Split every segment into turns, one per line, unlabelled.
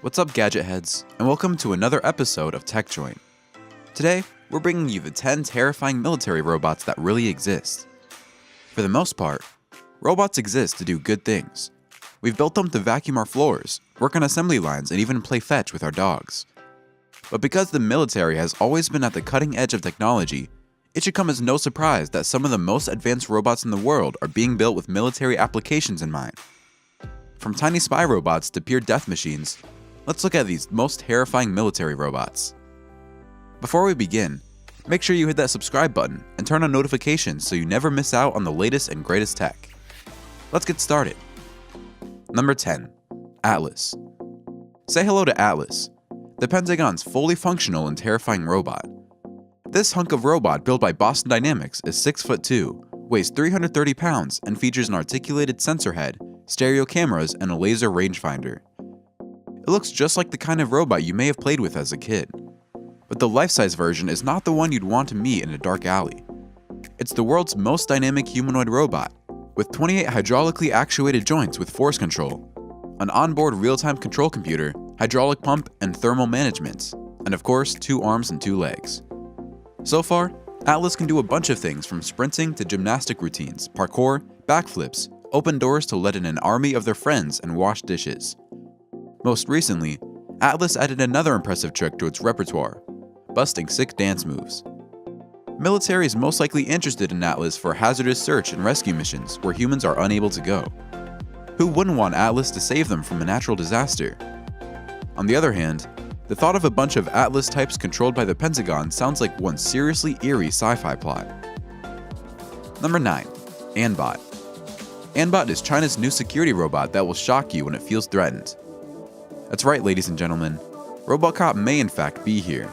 What's up, gadget heads, and welcome to another episode of Tech Joint. Today, we're bringing you the 10 terrifying military robots that really exist. For the most part, robots exist to do good things. We've built them to vacuum our floors, work on assembly lines, and even play fetch with our dogs. But because the military has always been at the cutting edge of technology, it should come as no surprise that some of the most advanced robots in the world are being built with military applications in mind. From tiny spy robots to pure death machines, let's look at these most terrifying military robots. Before we begin, make sure you hit that subscribe button and turn on notifications so you never miss out on the latest and greatest tech. Let's get started. Number 10. Atlas. Say hello to Atlas, the Pentagon's fully functional and terrifying robot. This hunk of robot built by Boston Dynamics is 6'2", weighs 330 pounds, and features an articulated sensor head, stereo cameras, and a laser rangefinder. It looks just like the kind of robot you may have played with as a kid. But the life-size version is not the one you'd want to meet in a dark alley. It's the world's most dynamic humanoid robot, with 28 hydraulically actuated joints with force control, an onboard real-time control computer, hydraulic pump, and thermal management, and of course, 2 arms and 2 legs. So far, Atlas can do a bunch of things from sprinting to gymnastic routines, parkour, backflips, open doors to let in an army of their friends, and wash dishes. Most recently, Atlas added another impressive trick to its repertoire, busting sick dance moves. Military is most likely interested in Atlas for hazardous search and rescue missions where humans are unable to go. Who wouldn't want Atlas to save them from a natural disaster? On the other hand, the thought of a bunch of Atlas types controlled by the Pentagon sounds like one seriously eerie sci-fi plot. Number 9. Unmanned. Unmanned is China's new security robot that will shock you when it feels threatened. That's right, ladies and gentlemen, RoboCop may in fact be here.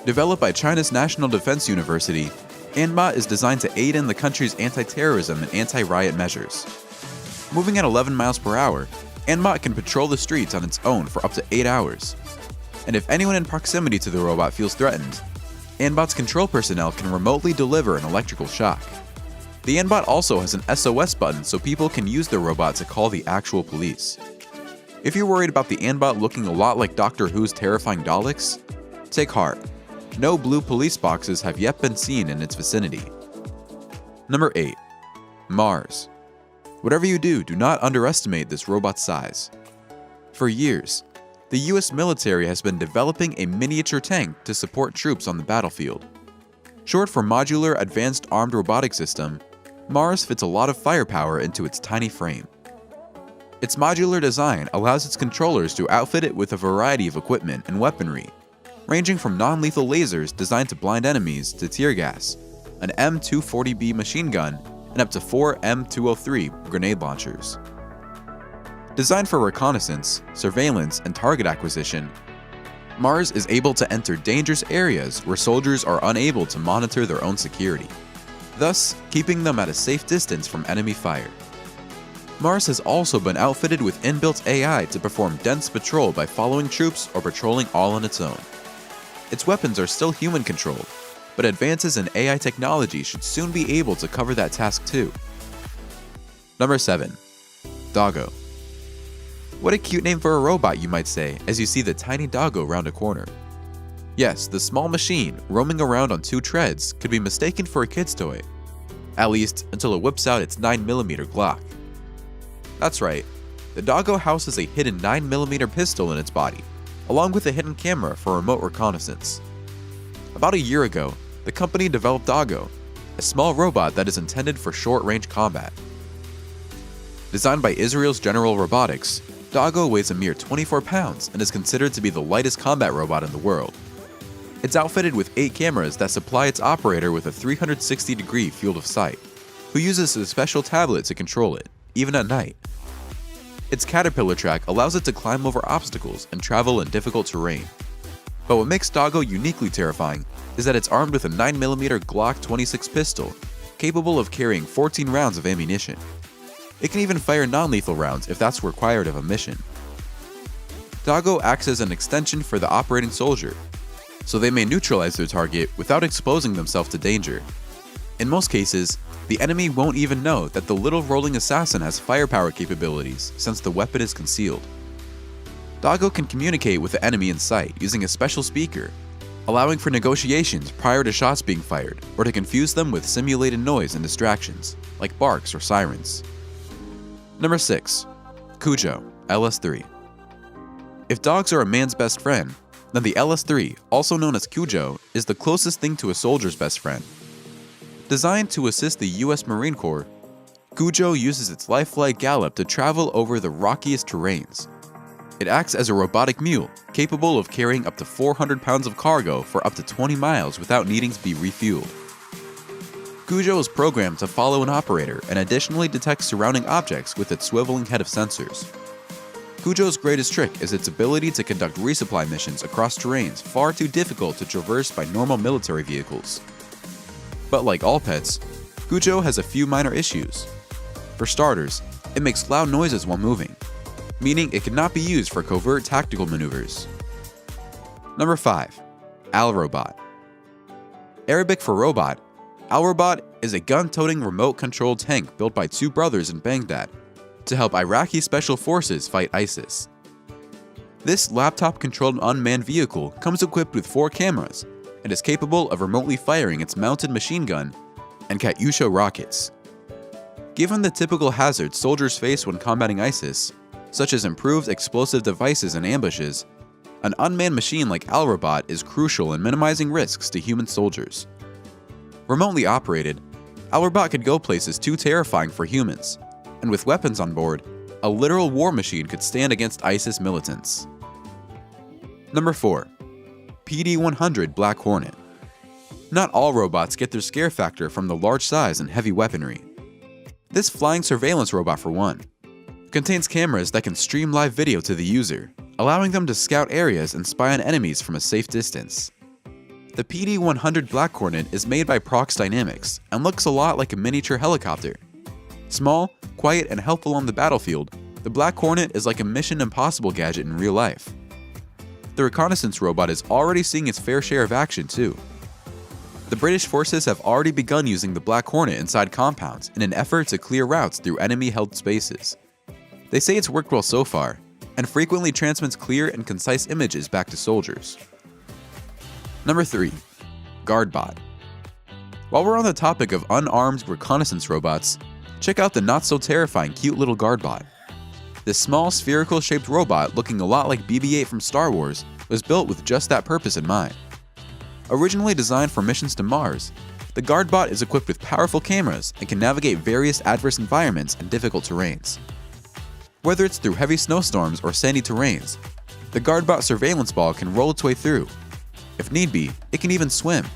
Developed by China's National Defense University, Unmanned is designed to aid in the country's anti-terrorism and anti-riot measures. Moving at 11 miles per hour, Unmanned can patrol the streets on its own for up to 8 hours. And if anyone in proximity to the robot feels threatened, Unmanned's control personnel can remotely deliver an electrical shock. The Unmanned also has an SOS button so people can use the robot to call the actual police. If you're worried about the Unmanned looking a lot like Doctor Who's terrifying Daleks, take heart. No blue police boxes have yet been seen in its vicinity. Number 8. Mars. Whatever you do not underestimate this robot's size. For years, the US military has been developing a miniature tank to support troops on the battlefield. Short for Modular Advanced Armed Robotic System, Mars fits a lot of firepower into its tiny frame. Its modular design allows its controllers to outfit it with a variety of equipment and weaponry, ranging from non-lethal lasers designed to blind enemies to tear gas, an M240B machine gun, and up to 4 M203 grenade launchers. Designed for reconnaissance, surveillance, and target acquisition, Mars is able to enter dangerous areas where soldiers are unable to monitor their own security, thus keeping them at a safe distance from enemy fire. Mars has also been outfitted with inbuilt AI to perform dense patrol by following troops or patrolling all on its own. Its weapons are still human-controlled, but advances in AI technology should soon be able to cover that task too. Number 7. Doggo. What a cute name for a robot, you might say, as you see the tiny doggo round a corner. Yes, the small machine roaming around on 2 treads could be mistaken for a kid's toy, at least until it whips out its 9mm Glock. That's right, the doggo houses a hidden 9mm pistol in its body, along with a hidden camera for remote reconnaissance. About a year ago, the company developed Doggo, a small robot that is intended for short-range combat. Designed by Israel's General Robotics, Doggo weighs a mere 24 pounds and is considered to be the lightest combat robot in the world. It's outfitted with 8 cameras that supply its operator with a 360-degree field of sight, who uses a special tablet to control it, even at night. Its caterpillar track allows it to climb over obstacles and travel in difficult terrain. But what makes Doggo uniquely terrifying is that it's armed with a 9mm Glock 26 pistol, capable of carrying 14 rounds of ammunition. It can even fire non-lethal rounds if that's required of a mission. Doggo acts as an extension for the operating soldier, so they may neutralize their target without exposing themselves to danger. In most cases, the enemy won't even know that the little rolling assassin has firepower capabilities since the weapon is concealed. Doggo can communicate with the enemy in sight using a special speaker, allowing for negotiations prior to shots being fired or to confuse them with simulated noise and distractions, like barks or sirens. Number 6. Cujo, LS3. If dogs are a man's best friend, then the LS3, also known as Cujo, is the closest thing to a soldier's best friend. Designed to assist the US Marine Corps, Cujo uses its lifelike gallop to travel over the rockiest terrains. It acts as a robotic mule, capable of carrying up to 400 pounds of cargo for up to 20 miles without needing to be refueled. Cujo is programmed to follow an operator and additionally detect surrounding objects with its swiveling head of sensors. Cujo's greatest trick is its ability to conduct resupply missions across terrains far too difficult to traverse by normal military vehicles. But like all pets, Cujo has a few minor issues. For starters, it makes loud noises while moving, meaning it cannot be used for covert tactical maneuvers. Number 5. Al-Robot. Arabic for robot, Al-Robot is a gun-toting remote-controlled tank built by two brothers in Baghdad to help Iraqi special forces fight ISIS. This laptop-controlled unmanned vehicle comes equipped with 4 cameras and is capable of remotely firing its mounted machine gun and Katyusha rockets. Given the typical hazards soldiers face when combating ISIS, such as improved explosive devices and ambushes, an unmanned machine like Al-Robot is crucial in minimizing risks to human soldiers. Remotely operated, Al-Robot could go places too terrifying for humans, and with weapons on board, a literal war machine could stand against ISIS militants. Number 4. PD-100 Black Hornet. Not all robots get their scare factor from the large size and heavy weaponry. This flying surveillance robot, for one, contains cameras that can stream live video to the user, allowing them to scout areas and spy on enemies from a safe distance. The PD-100 Black Hornet is made by Prox Dynamics and looks a lot like a miniature helicopter. Small, quiet, and helpful on the battlefield, the Black Hornet is like a Mission Impossible gadget in real life. The reconnaissance robot is already seeing its fair share of action too. The British forces have already begun using the Black Hornet inside compounds in an effort to clear routes through enemy-held spaces. They say it's worked well so far, and frequently transmits clear and concise images back to soldiers. Number 3. Guardbot. While we're on the topic of unarmed reconnaissance robots, check out the not-so-terrifying cute little Guardbot. This small spherical-shaped robot looking a lot like BB-8 from Star Wars was built with just that purpose in mind. Originally designed for missions to Mars, the Guardbot is equipped with powerful cameras and can navigate various adverse environments and difficult terrains. Whether it's through heavy snowstorms or sandy terrains, the Guardbot surveillance ball can roll its way through. If need be, it can even swim.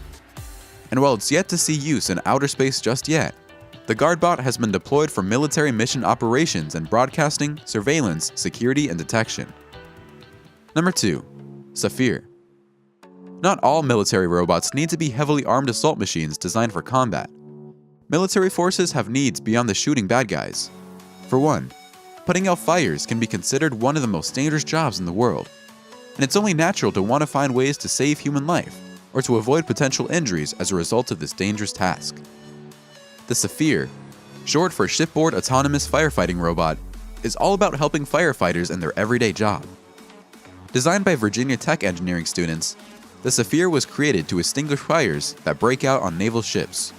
And while it's yet to see use in outer space just yet, the Guardbot has been deployed for military mission operations and broadcasting, surveillance, security, and detection. Number 2. Saphir. Not all military robots need to be heavily armed assault machines designed for combat. Military forces have needs beyond the shooting bad guys. For one, putting out fires can be considered one of the most dangerous jobs in the world, and it's only natural to want to find ways to save human life or to avoid potential injuries as a result of this dangerous task. The Saphir, short for Shipboard Autonomous Firefighting Robot, is all about helping firefighters in their everyday job. Designed by Virginia Tech engineering students, the Saphir was created to extinguish fires that break out on naval ships.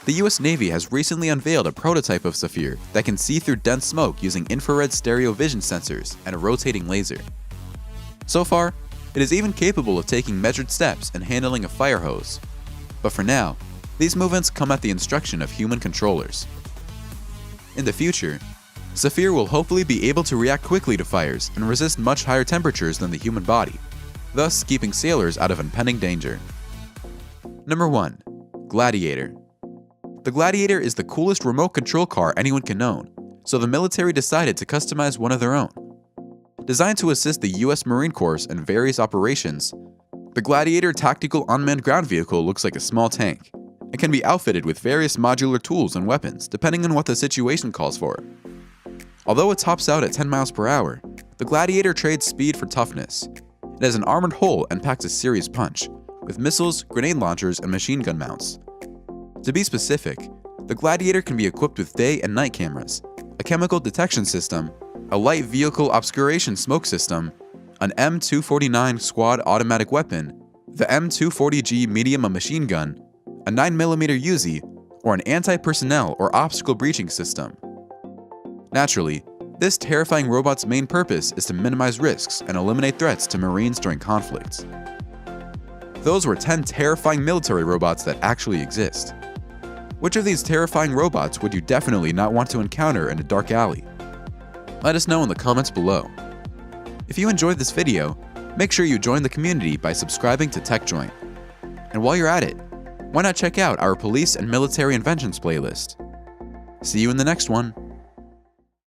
The US Navy has recently unveiled a prototype of Saphir that can see through dense smoke using infrared stereo vision sensors and a rotating laser. So far, it is even capable of taking measured steps and handling a fire hose. But for now, these movements come at the instruction of human controllers. In the future, Saphir will hopefully be able to react quickly to fires and resist much higher temperatures than the human body, thus keeping sailors out of impending danger. Number 1. Gladiator. The Gladiator is the coolest remote control car anyone can own, so the military decided to customize one of their own. Designed to assist the US Marine Corps in various operations, the Gladiator tactical unmanned ground vehicle looks like a small tank. It can be outfitted with various modular tools and weapons depending on what the situation calls for. Although it tops out at 10 miles per hour, the Gladiator trades speed for toughness. It has an armored hull and packs a serious punch, with missiles, grenade launchers, and machine gun mounts. To be specific, the Gladiator can be equipped with day and night cameras, a chemical detection system, a light vehicle obscuration smoke system, an M249 squad automatic weapon, the M240G medium machine gun, a 9mm Uzi, or an anti-personnel or obstacle breaching system. Naturally, this terrifying robot's main purpose is to minimize risks and eliminate threats to Marines during conflicts. Those were 10 terrifying military robots that actually exist. Which of these terrifying robots would you definitely not want to encounter in a dark alley? Let us know in the comments below. If you enjoyed this video, make sure you join the community by subscribing to TechJoint. And while you're at it, why not check out our police and military inventions playlist? See you in the next one.